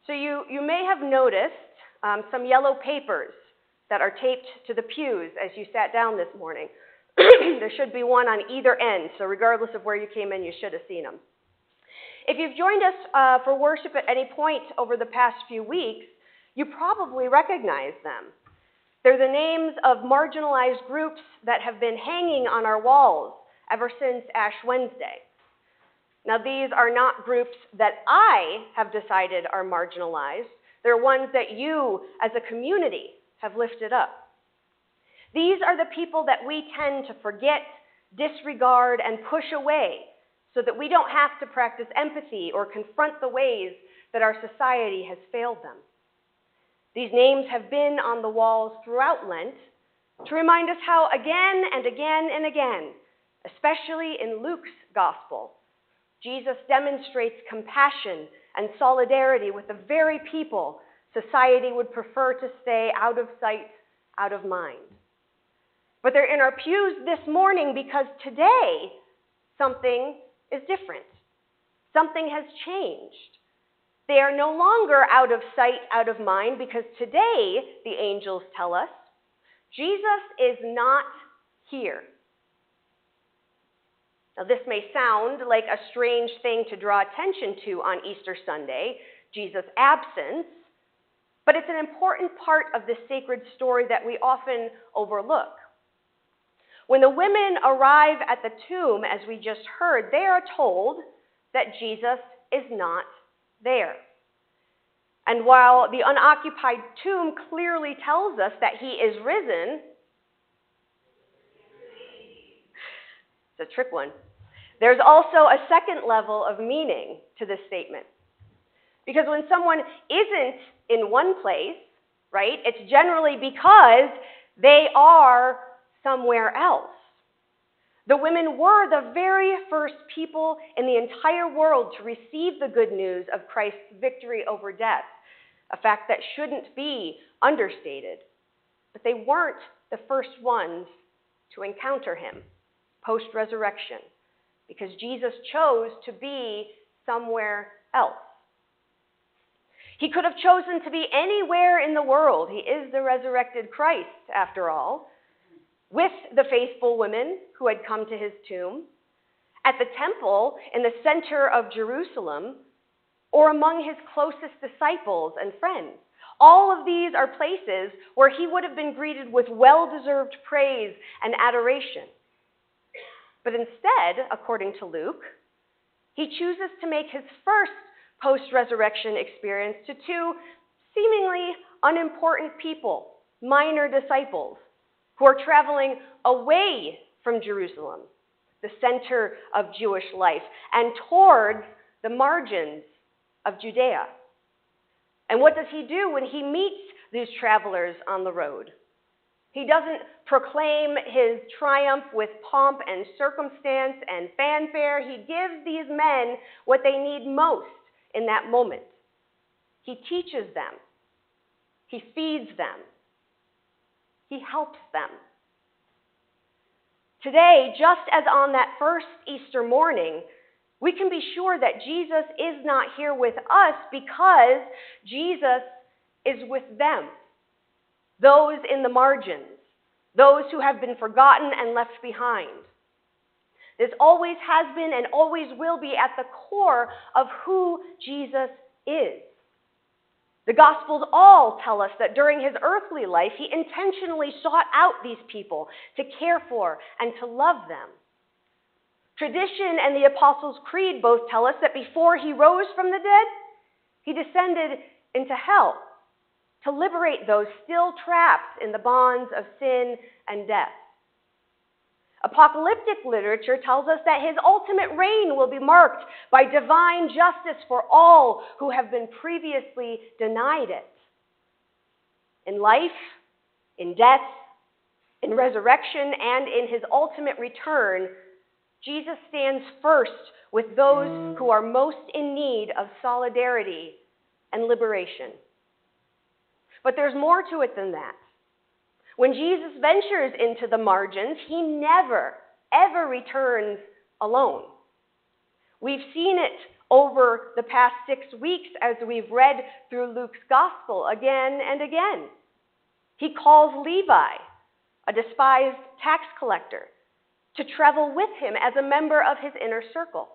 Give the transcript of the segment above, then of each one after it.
So you may have noticed some yellow papers that are taped to the pews as you sat down this morning. There should be one on either end, so regardless of where you came in, you should have seen them. If you've joined us for worship at any point over the past few weeks, you probably recognize them. They're the names of marginalized groups that have been hanging on our walls ever since Ash Wednesday. Now, these are not groups that I have decided are marginalized. They're ones that you, as a community, have lifted up. These are the people that we tend to forget, disregard, and push away so that we don't have to practice empathy or confront the ways that our society has failed them. These names have been on the walls throughout Lent to remind us how again and again and again, especially in Luke's gospel, Jesus demonstrates compassion and solidarity with the very people society would prefer to stay out of sight, out of mind. But they're in our pews this morning because today something is different. Something has changed. They are no longer out of sight, out of mind, because today, the angels tell us, Jesus is not here. Now, this may sound like a strange thing to draw attention to on Easter Sunday, Jesus' absence, but it's an important part of this sacred story that we often overlook. When the women arrive at the tomb, as we just heard, they are told that Jesus is not there. And while the unoccupied tomb clearly tells us that he is risen, it's a trick one. There's also a second level of meaning to this statement. Because when someone isn't in one place, right, it's generally because they are somewhere else. The women were the very first people in the entire world to receive the good news of Christ's victory over death, a fact that shouldn't be understated. But they weren't the first ones to encounter him post-resurrection, because Jesus chose to be somewhere else. He could have chosen to be anywhere in the world. He is the resurrected Christ, after all, with the faithful women who had come to his tomb, at the temple in the center of Jerusalem, or among his closest disciples and friends. All of these are places where he would have been greeted with well-deserved praise and adoration. But instead, according to Luke, he chooses to make his first post-resurrection experience to two seemingly unimportant people, minor disciples, who are traveling away from Jerusalem, the center of Jewish life, and towards the margins of Judea. And what does he do when he meets these travelers on the road? He doesn't proclaim his triumph with pomp and circumstance and fanfare. He gives these men what they need most in that moment. He teaches them. He feeds them. He helps them. Today, just as on that first Easter morning, we can be sure that Jesus is not here with us because Jesus is with them, those in the margins, those who have been forgotten and left behind. This always has been and always will be at the core of who Jesus is. The Gospels all tell us that during his earthly life, he intentionally sought out these people to care for and to love them. Tradition and the Apostles' Creed both tell us that before he rose from the dead, he descended into hell to liberate those still trapped in the bonds of sin and death. Apocalyptic literature tells us that his ultimate reign will be marked by divine justice for all who have been previously denied it. In life, in death, in resurrection, and in his ultimate return, Jesus stands first with those who are most in need of solidarity and liberation. But there's more to it than that. When Jesus ventures into the margins, he never, ever returns alone. We've seen it over the past 6 weeks as we've read through Luke's gospel again and again. He calls Levi, a despised tax collector, to travel with him as a member of his inner circle.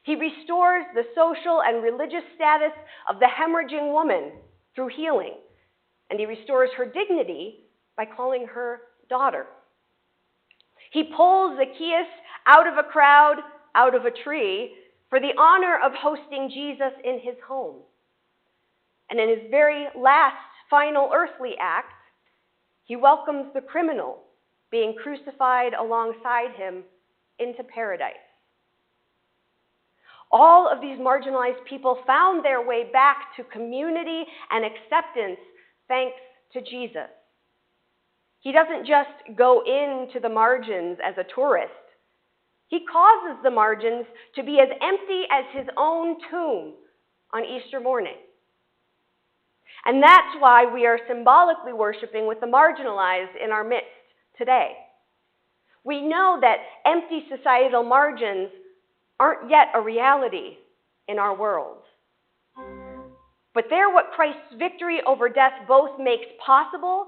He restores the social and religious status of the hemorrhaging woman through healing, and he restores her dignity by calling her daughter. He pulls Zacchaeus out of a crowd, out of a tree, for the honor of hosting Jesus in his home. And in his very last, final earthly act, he welcomes the criminal being crucified alongside him into paradise. All of these marginalized people found their way back to community and acceptance thanks to Jesus. He doesn't just go into the margins as a tourist. He causes the margins to be as empty as his own tomb on Easter morning. And that's why we are symbolically worshiping with the marginalized in our midst today. We know that empty societal margins aren't yet a reality in our world. But they're what Christ's victory over death both makes possible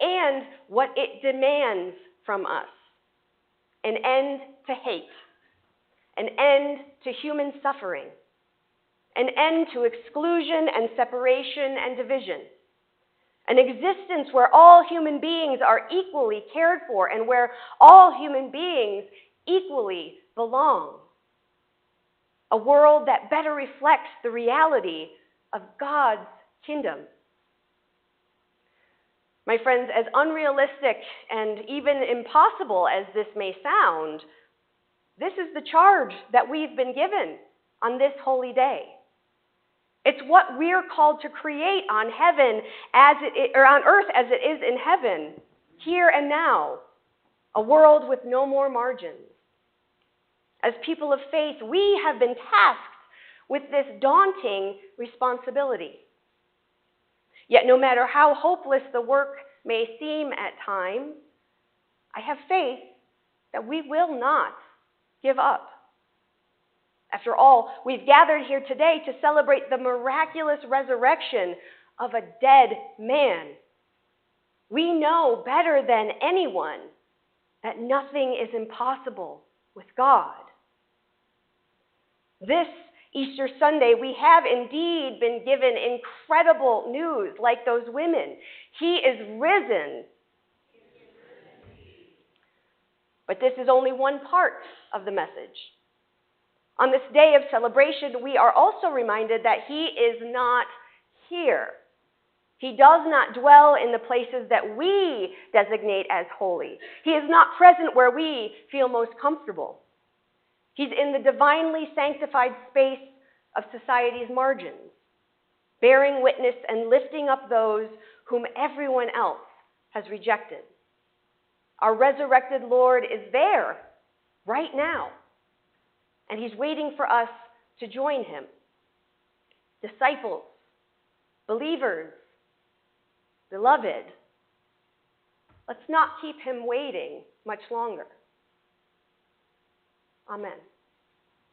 and what it demands from us. An end to hate, an end to human suffering, an end to exclusion and separation and division, an existence where all human beings are equally cared for and where all human beings equally belong. A world that better reflects the reality of God's kingdom. My friends, as unrealistic and even impossible as this may sound, this is the charge that we've been given on this holy day. It's what we're called to create on heaven or on earth as it is in heaven, here and now, a world with no more margins. As people of faith, we have been tasked with this daunting responsibility. Yet no matter how hopeless the work may seem at times, I have faith that we will not give up. After all, we've gathered here today to celebrate the miraculous resurrection of a dead man. We know better than anyone that nothing is impossible with God. This Easter Sunday, we have indeed been given incredible news like those women. He is risen. But this is only one part of the message. On this day of celebration, we are also reminded that he is not here. He does not dwell in the places that we designate as holy. He is not present where we feel most comfortable. He's in the divinely sanctified space of society's margins, bearing witness and lifting up those whom everyone else has rejected. Our resurrected Lord is there right now, and he's waiting for us to join him. Disciples, believers, beloved, let's not keep him waiting much longer. Amen.